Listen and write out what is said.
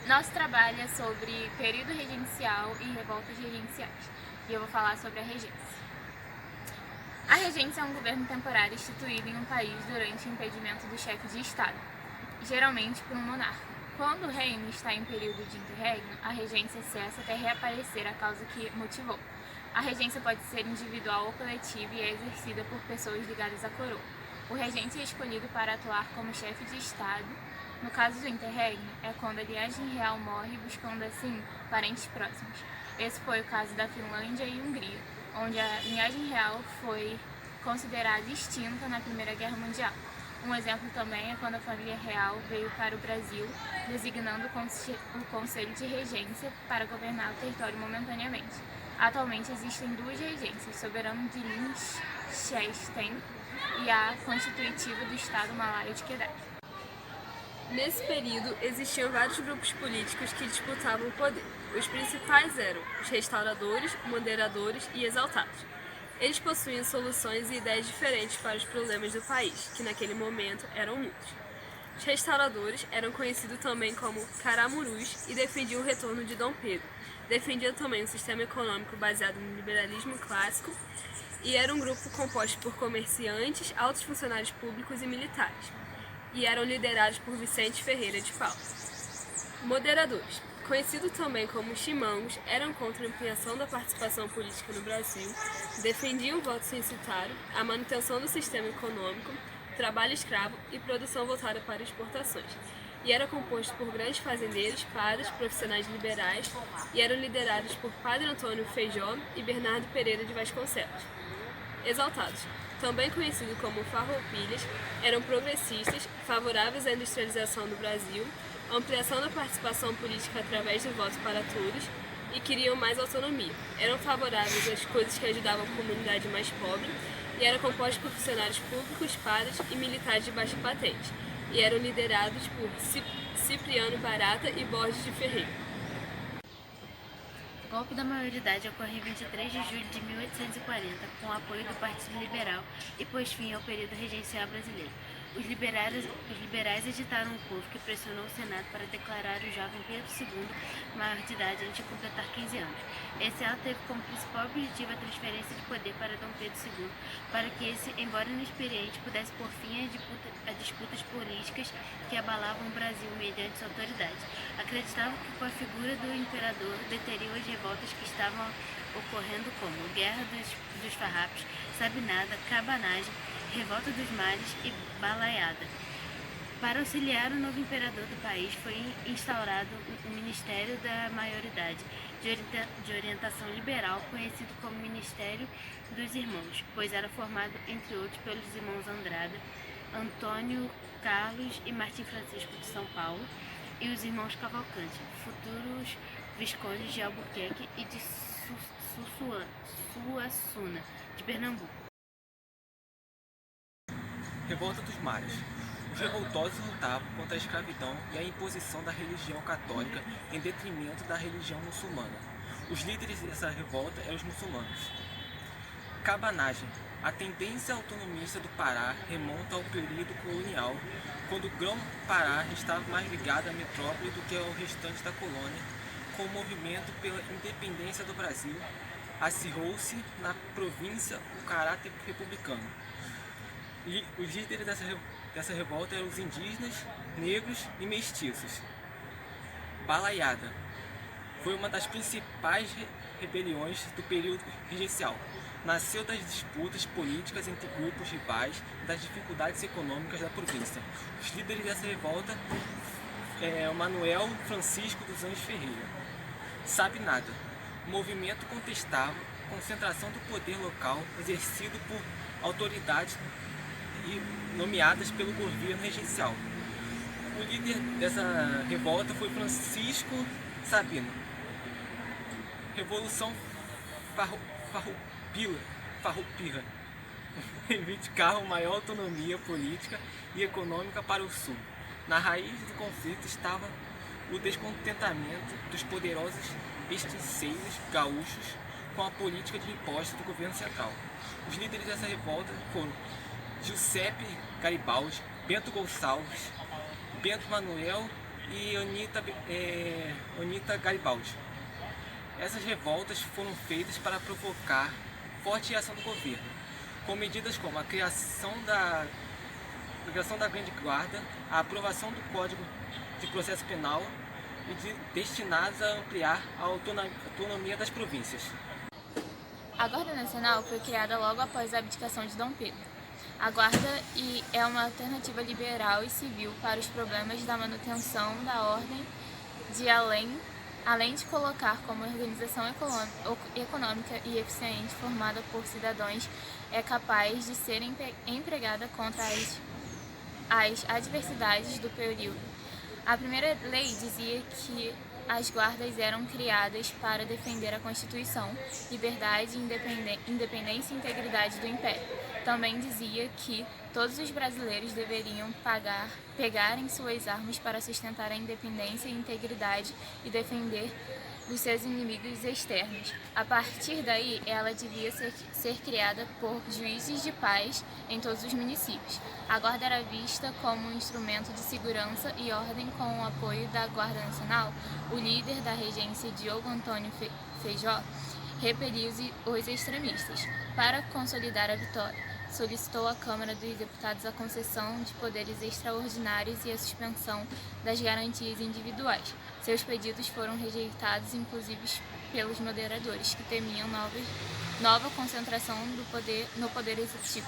Nosso trabalho é sobre período regencial e revoltas regenciais, e eu vou falar sobre a regência. A regência é um governo temporário instituído em um país durante o impedimento do chefe de Estado, geralmente por um monarca. Quando o reino está em período de interregno, a regência cessa até reaparecer a causa que motivou. A regência pode ser individual ou coletiva e é exercida por pessoas ligadas à coroa. O regente é escolhido para atuar como chefe de Estado. No caso do interregno, é quando a linhagem real morre, buscando assim parentes próximos. Esse foi o caso da Finlândia e Hungria, onde a linhagem real foi considerada extinta na Primeira Guerra Mundial. Um exemplo também é quando a família real veio para o Brasil, designando o Conselho de Regência para governar o território momentaneamente. Atualmente existem duas regências, soberano de Liechtenstein e a constitutiva do Estado Malaio de Quebec. Nesse período, existiam vários grupos políticos que disputavam o poder. Os principais eram os restauradores, moderadores e exaltados. Eles possuíam soluções e ideias diferentes para os problemas do país, que naquele momento eram muitos. Os restauradores eram conhecidos também como caramurus e defendiam o retorno de Dom Pedro. Defendiam também um sistema econômico baseado no liberalismo clássico e era um grupo composto por comerciantes, altos funcionários públicos e militares. E eram liderados por Vicente Ferreira de Paula. Moderadores, conhecidos também como chimangos, eram contra a ampliação da participação política no Brasil, defendiam o voto censitário, a manutenção do sistema econômico, trabalho escravo e produção voltada para exportações. E era composto por grandes fazendeiros, padres, profissionais liberais e eram liderados por Padre Antônio Feijó e Bernardo Pereira de Vasconcelos. Exaltados, também conhecidos como farroupilhas, eram progressistas, favoráveis à industrialização do Brasil, ampliação da participação política através do voto para todos e queriam mais autonomia. Eram favoráveis às coisas que ajudavam a comunidade mais pobre e eram compostos por funcionários públicos, padres e militares de baixa patente, e eram liderados por Cipriano Barata e Borges de Ferreira. O golpe da maioridade ocorreu em 23 de julho de 1840, com o apoio do Partido Liberal e pôs fim ao período regencial brasileiro. Os liberais agitaram um povo que pressionou o Senado para declarar o jovem Pedro II maior de idade antes de completar 15 anos. Esse ato teve como principal objetivo a transferência de poder para Dom Pedro II, para que esse, embora inexperiente, pudesse pôr fim a disputas políticas que abalavam o Brasil mediante sua autoridade. Acreditavam que com a figura do imperador deteriam as revoltas que estavam ocorrendo como Guerra dos Farrapos, Sabinada, Cabanagem, Revolta dos Mares e Balaiada. Para auxiliar o novo imperador do país, foi instaurado o Ministério da Maioridade, de orientação liberal, conhecido como Ministério dos Irmãos, pois era formado, entre outros, pelos irmãos Andrada, Antônio Carlos e Martim Francisco de São Paulo, e os irmãos Cavalcante, futuros viscondes de Albuquerque e de Suassuna, de Pernambuco. Revolta dos Mares. Os revoltosos lutavam contra a escravidão e a imposição da religião católica em detrimento da religião muçulmana. Os líderes dessa revolta eram os muçulmanos. Cabanagem. A tendência autonomista do Pará remonta ao período colonial, quando o Grão-Pará estava mais ligado à metrópole do que ao restante da colônia. Com o movimento pela independência do Brasil, acirrou-se na província o caráter republicano. Os líderes dessa revolta eram os indígenas, negros e mestiços. Balaiada foi uma das principais rebeliões do período regencial. Nasceu das disputas políticas entre grupos rivais e das dificuldades econômicas da província. Os líderes dessa revolta o Manuel Francisco dos Anjos Ferreira. Sabinada. O movimento contestava a concentração do poder local exercido por autoridades nomeadas pelo governo regencial. O líder dessa revolta foi Francisco Sabino. Revolução Farroupilha reivindicava maior autonomia política e econômica para o Sul. Na raiz do conflito estava o descontentamento dos poderosos esticeiros gaúchos com a política de impostos do governo central. Os líderes dessa revolta foram Giuseppe Garibaldi, Bento Gonçalves, Bento Manuel e Onita Garibaldi. Essas revoltas foram feitas para provocar forte reação do governo, com medidas como a criação da Grande Guarda, a aprovação do Código de Processo Penal e destinadas a ampliar a autonomia das províncias. A Guarda Nacional foi criada logo após a abdicação de Dom Pedro. A Guarda é uma alternativa liberal e civil para os problemas da manutenção da ordem, além de colocar como organização econômica e eficiente formada por cidadãos capaz de ser empregada contra as adversidades do período. A primeira lei dizia que as guardas eram criadas para defender a Constituição, liberdade, independência e integridade do Império. Também dizia que todos os brasileiros deveriam pegar em suas armas para sustentar a independência e integridade e defender dos seus inimigos externos. A partir daí, ela devia ser criada por juízes de paz em todos os municípios. A Guarda era vista como um instrumento de segurança e ordem com o apoio da Guarda Nacional. O líder da regência, Diogo Antônio Feijó, repeliu os extremistas. Para consolidar a vitória, solicitou à Câmara dos Deputados a concessão de poderes extraordinários e a suspensão das garantias individuais. Seus pedidos foram rejeitados, inclusive pelos moderadores, que temiam nova concentração no poder executivo.